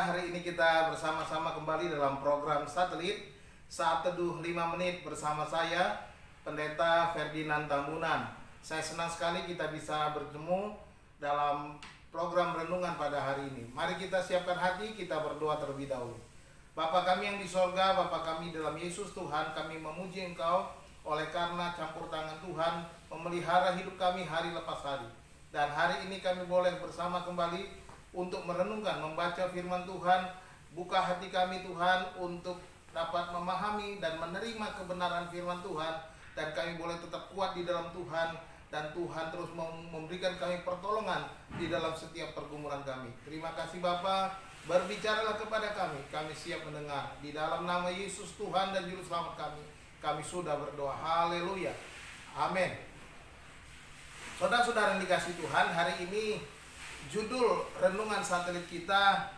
hari ini kita bersama-sama kembali dalam program satelit Saat Teduh 5 Menit bersama saya, Pendeta Ferdinand Tambunan. Saya senang sekali kita bisa bertemu dalam program renungan pada hari ini. Mari kita siapkan hati, kita berdoa terlebih dahulu. Bapa kami yang di sorga, Bapa kami dalam Yesus Tuhan, kami memuji Engkau oleh karena campur tangan Tuhan memelihara hidup kami hari lepas hari. Dan hari ini kami boleh bersama kembali untuk merenungkan, membaca firman Tuhan. Buka hati kami Tuhan untuk dapat memahami dan menerima kebenaran firman Tuhan, dan kami boleh tetap kuat di dalam Tuhan, dan Tuhan terus memberikan kami pertolongan di dalam setiap pergumulan kami. Terima kasih Bapa, berbicaralah kepada kami siap mendengar. Di dalam nama Yesus Tuhan dan Juru Selamat kami sudah berdoa. Haleluya, amin. Saudara-saudara yang dikasihi Tuhan, hari ini judul renungan satelit kita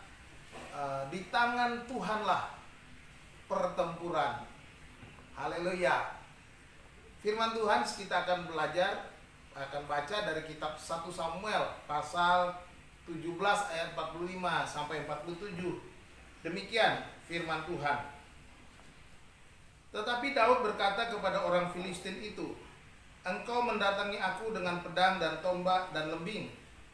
di tangan Tuhanlah pertempuran. Haleluya. Firman Tuhan kita akan baca dari kitab 1 Samuel pasal 17 ayat 45 sampai 47. Demikian firman Tuhan. Tetapi Daud berkata kepada orang Filistin itu, "Engkau mendatangi aku dengan pedang dan tombak dan lembing,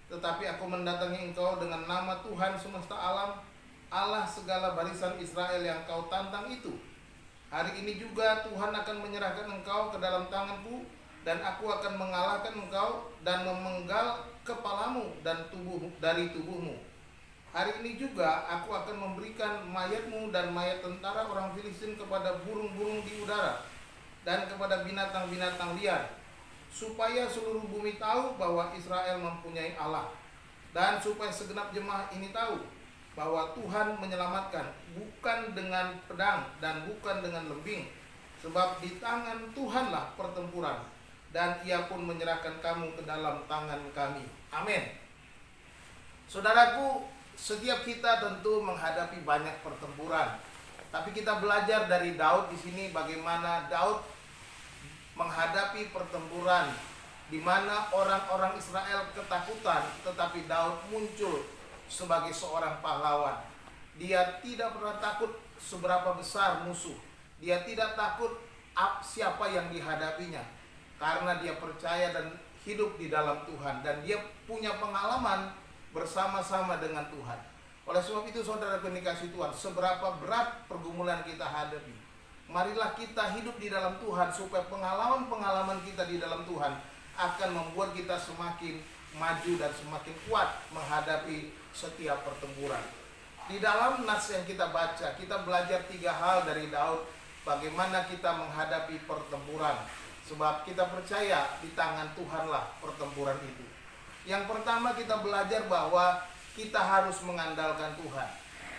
tetapi aku mendatangi engkau dengan nama Tuhan semesta alam, Allah segala barisan Israel yang kau tantang itu. Hari ini juga Tuhan akan menyerahkan engkau ke dalam tanganku, dan aku akan mengalahkan engkau dan memenggal kepalamu dan dari tubuhmu. Hari ini juga aku akan memberikan mayatmu dan mayat tentara orang Filistin kepada burung-burung di udara dan kepada binatang-binatang liar, supaya seluruh bumi tahu bahwa Israel mempunyai Allah, dan supaya segenap jemaah ini tahu bahwa Tuhan menyelamatkan, bukan dengan pedang dan bukan dengan lembing, sebab di tangan Tuhanlah pertempuran, dan Ia pun menyerahkan kamu ke dalam tangan kami." Amin. Saudaraku, setiap kita tentu menghadapi banyak pertempuran, tapi kita belajar dari Daud di sini bagaimana Daud menghadapi pertempuran di mana orang-orang Israel ketakutan, tetapi Daud muncul sebagai seorang pahlawan. Dia tidak pernah takut seberapa besar musuh. Dia tidak takut siapa yang dihadapinya, karena dia percaya dan hidup di dalam Tuhan, dan dia punya pengalaman bersama-sama dengan Tuhan. Oleh sebab itu saudara dikasihi Tuhan, seberapa berat pergumulan kita hadapi, marilah kita hidup di dalam Tuhan, supaya pengalaman-pengalaman kita di dalam Tuhan akan membuat kita semakin maju dan semakin kuat menghadapi setiap pertempuran. Di dalam nas yang kita baca, kita belajar 3 hal dari Daud bagaimana kita menghadapi pertempuran, sebab kita percaya di tangan Tuhanlah pertempuran itu. Yang pertama, kita belajar bahwa kita harus mengandalkan Tuhan.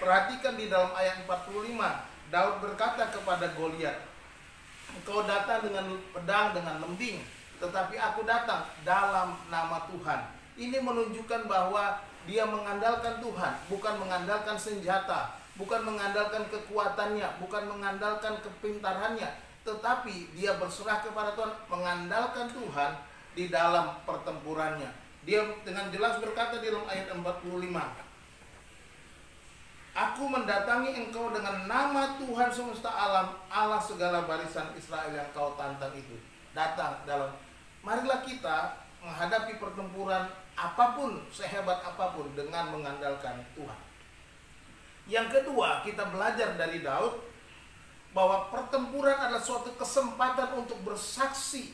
Perhatikan di dalam ayat 45, Daud berkata kepada Goliat, "Engkau datang dengan pedang, dengan lembing, tetapi aku datang dalam nama Tuhan." Ini menunjukkan bahwa dia mengandalkan Tuhan, bukan mengandalkan senjata, bukan mengandalkan kekuatannya, bukan mengandalkan kepintarannya, tetapi dia berserah kepada Tuhan, mengandalkan Tuhan di dalam pertempurannya. Dia dengan jelas berkata di dalam ayat 45, "Aku mendatangi engkau dengan nama Tuhan semesta alam, Allah segala barisan Israel yang kau tantang itu." Datang dalam, marilah kita menghadapi pertempuran apapun, sehebat apapun, dengan mengandalkan Tuhan. Yang kedua, kita belajar dari Daud bahwa pertempuran adalah suatu kesempatan untuk bersaksi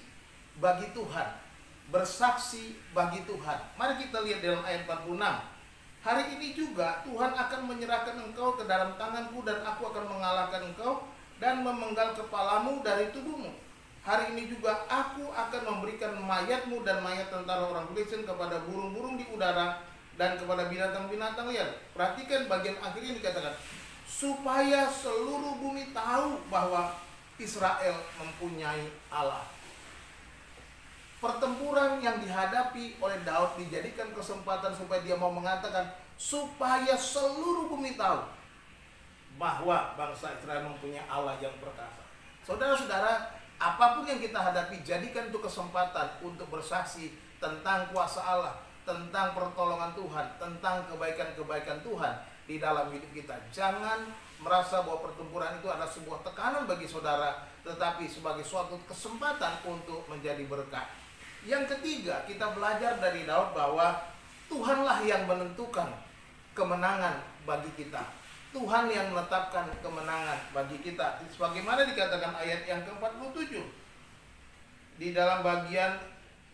bagi Tuhan. Bersaksi bagi Tuhan. Mari kita lihat dalam ayat 46. "Hari ini juga Tuhan akan menyerahkan engkau ke dalam tanganku, dan aku akan mengalahkan engkau dan memenggal kepalamu dari tubuhmu. Hari ini juga aku akan memberikan mayatmu dan mayat tentara orang Filistin kepada burung-burung di udara dan kepada binatang-binatang liar." Perhatikan bagian akhir ini dikatakan, supaya seluruh bumi tahu bahwa Israel mempunyai Allah. Pertempuran yang dihadapi oleh Daud dijadikan kesempatan supaya dia mau mengatakan, supaya seluruh bumi tahu bahwa bangsa Israel mempunyai Allah yang perkasa. Saudara-saudara, apapun yang kita hadapi, jadikan itu kesempatan untuk bersaksi tentang kuasa Allah, tentang pertolongan Tuhan, tentang kebaikan-kebaikan Tuhan di dalam hidup kita. Jangan merasa bahwa pertempuran itu adalah sebuah tekanan bagi saudara, tetapi sebagai suatu kesempatan untuk menjadi berkat. Yang ketiga, kita belajar dari Daud bahwa Tuhanlah yang menentukan kemenangan bagi kita. Tuhan yang menetapkan kemenangan bagi kita. Sebagaimana dikatakan ayat yang ke-47. Di dalam bagian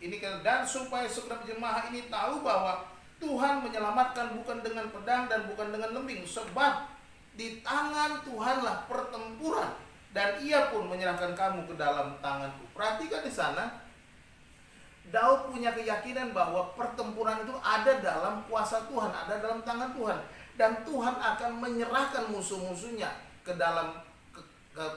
ini, dan supaya segenap jemaah ini tahu bahwa Tuhan menyelamatkan bukan dengan pedang dan bukan dengan lembing, sebab di tangan Tuhanlah pertempuran, dan Ia pun menyerahkan kamu ke dalam tanganku. Perhatikan di sana, Daud punya keyakinan bahwa pertempuran itu ada dalam kuasa Tuhan, ada dalam tangan Tuhan, dan Tuhan akan menyerahkan musuh-musuhnya ke dalam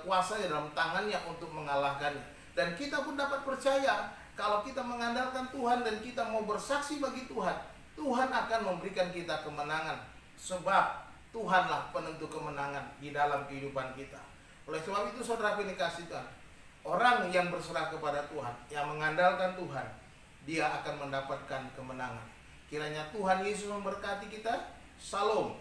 kuasa dalam tangannya untuk mengalahkannya. Dan kita pun dapat percaya kalau kita mengandalkan Tuhan dan kita mau bersaksi bagi Tuhan, Tuhan akan memberikan kita kemenangan, sebab Tuhanlah penentu kemenangan di dalam kehidupan kita. Oleh sebab itu saudara yang dikasihi Tuhan, orang yang berserah kepada Tuhan, yang mengandalkan Tuhan, dia akan mendapatkan kemenangan. Kiranya Tuhan Yesus memberkati kita. Salam.